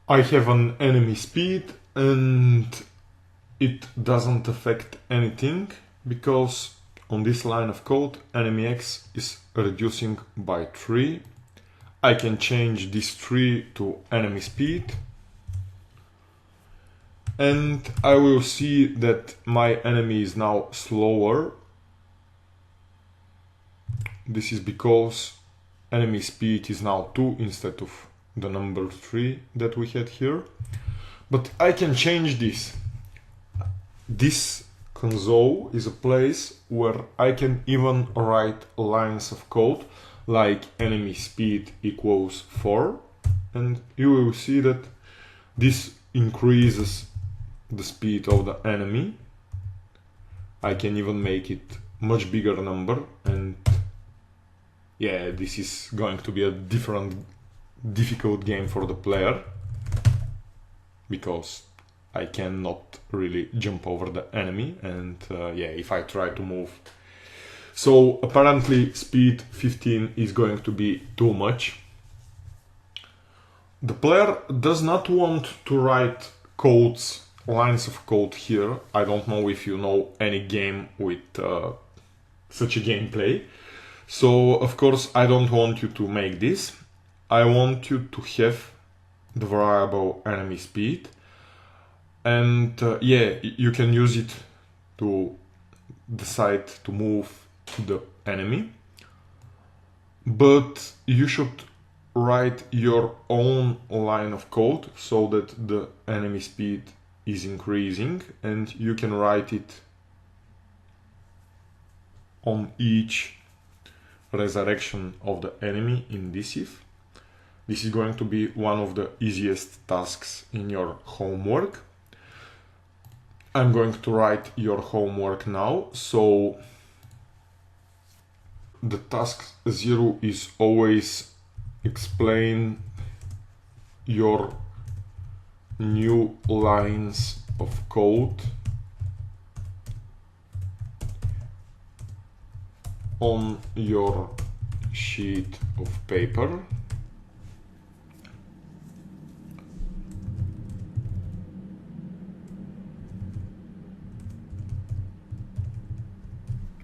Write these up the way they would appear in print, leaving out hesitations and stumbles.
I have an enemy speed and it doesn't affect anything because on this line of code enemy X is reducing by 3. I can change this 3 to enemy speed and I will see that my enemy is now slower. This is because enemy speed is now 2 instead of the number 3 that we had here. But I can change this. This console is a place where I can even write lines of code like enemy speed equals 4, and you will see that this increases the speed of the enemy. I can even make it much bigger number, and yeah, this is going to be a difficult game for the player because I cannot really jump over the enemy, and yeah, if I try to move. So apparently speed 15 is going to be too much. The player does not want to write lines of code here. I don't know if you know any game with such a gameplay. So of course I don't want you to make this. I want you to have the variable enemy speed, and yeah, you can use it to decide to move the enemy, but you should write your own line of code so that the enemy speed is increasing, and you can write it on each resurrection of the enemy in this if. This is going to be one of the easiest tasks in your homework. I'm going to write your homework now. So the task 0 is always explain your new lines of code on your sheet of paper.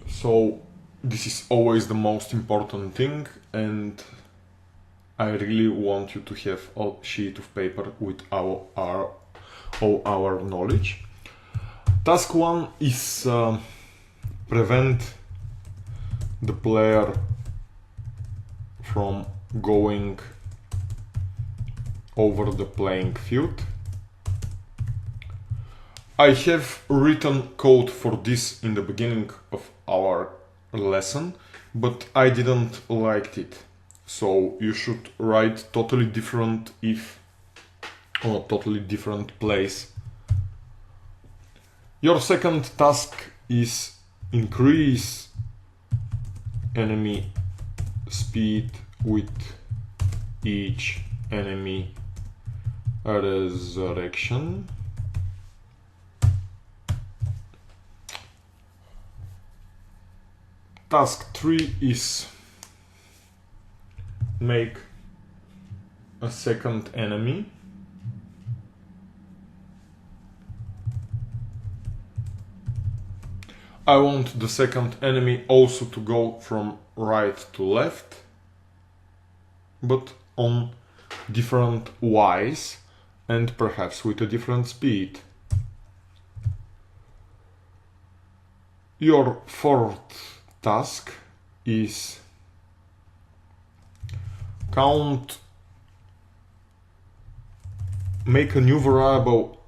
So this is always the most important thing, and I really want you to have a sheet of paper with all our knowledge. Task 1 is prevent the player from going over the playing field. I have written code for this in the beginning of our lesson, but I didn't like it. So you should write totally different if or totally different place. Your second task is increase enemy speed with each enemy resurrection. Task 3 is make a second enemy. I want the second enemy also to go from right to left, but on different Y's and perhaps with a different speed. Your fourth task is make a new variable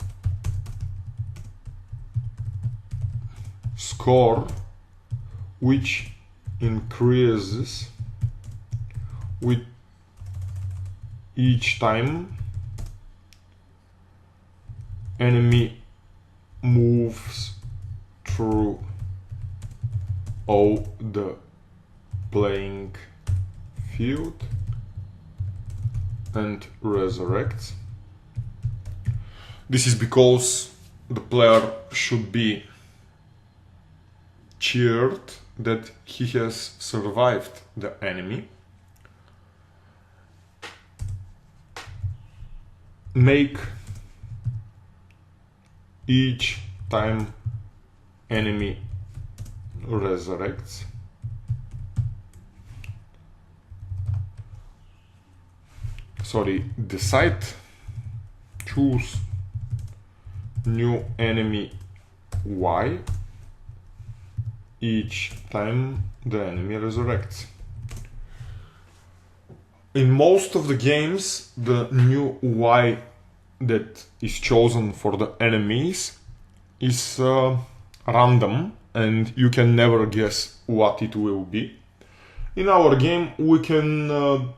score which increases with each time enemy moves through all the playing field and resurrects. This is because the player should be cheered that he has survived the enemy. make each time enemy resurrects decide, choose new enemy Y each time the enemy resurrects. In most of the games, the new Y that is chosen for the enemies is random, and you can never guess what it will be. In our game, we can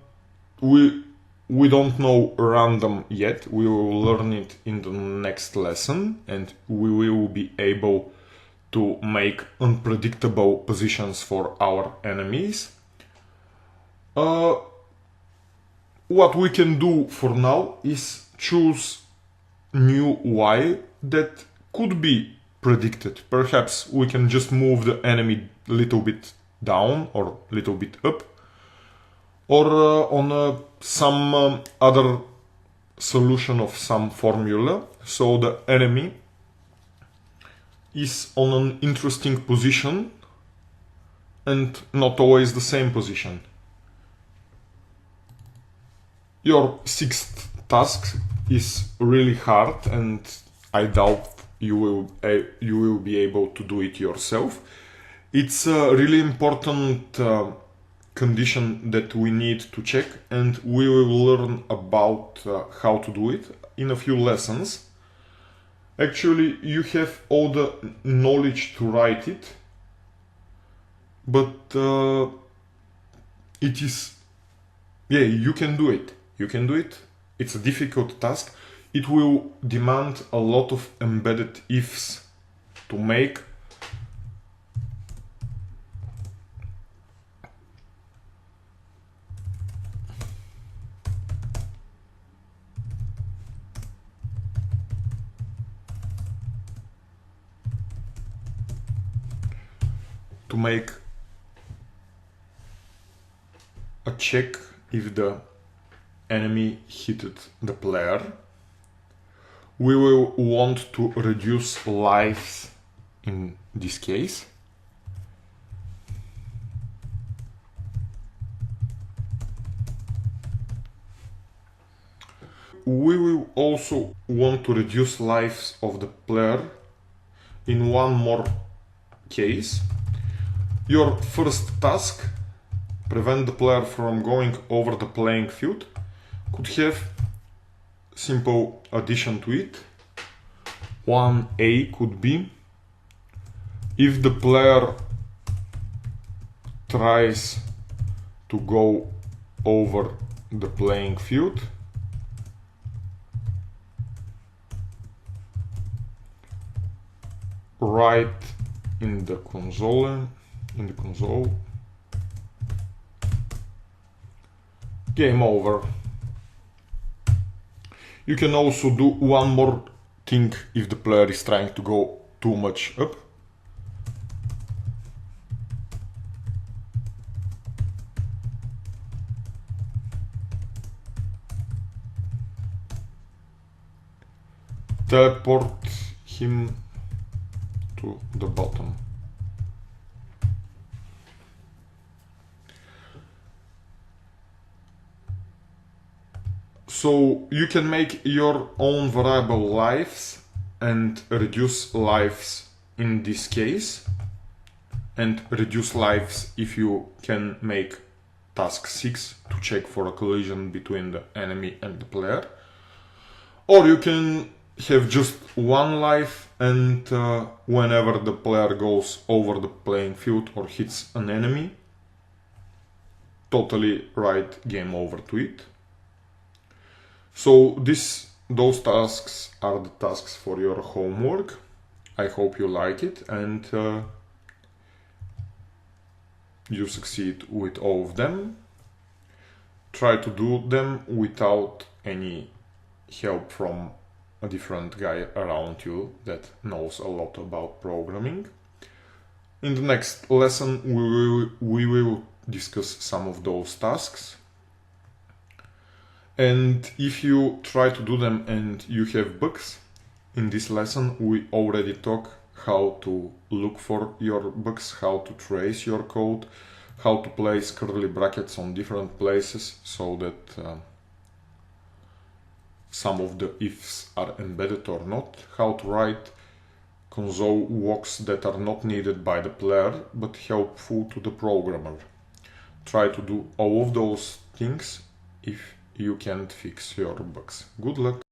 we don't know random yet. We will learn it in the next lesson, and we will be able to make unpredictable positions for our enemies. What we can do for now is choose new Y that could be predicted. Perhaps we can just move the enemy a little bit down or a little bit up, or on some other solution of some formula, so the enemy is on an interesting position and not always the same position. Your sixth task is really hard, and I doubt you will be able to do it yourself. It's a really important condition that we need to check, and we will learn about how to do it in a few lessons. Actually, you have all the knowledge to write it, but it is, yeah, you can do it. You can do it. It's a difficult task. It will demand a lot of embedded ifs to make. To make a check if the enemy hit the player, we will want to reduce lives in this case. We will also want to reduce lives of the player in one more case. Your first task, prevent the player from going over the playing field, could have simple addition to it. 1A could be, if the player tries to go over the playing field, write in the console, game over. You can also do one more thing if the player is trying to go too much up. Teleport him to the bottom. So you can make your own variable lives and reduce lives in this case, and reduce lives if you can make task 6 to check for a collision between the enemy and the player. Or you can have just one life, and whenever the player goes over the playing field or hits an enemy, totally write game over to it. So those tasks are the tasks for your homework. I hope you like it and you succeed with all of them. Try to do them without any help from a different guy around you that knows a lot about programming. In the next lesson we will discuss some of those tasks. And if you try to do them and you have bugs, in this lesson we already talk how to look for your bugs, how to trace your code, how to place curly brackets on different places so that some of the ifs are embedded or not, how to write console walks that are not needed by the player but helpful to the programmer. Try to do all of those things if you can't fix your bugs. Good luck!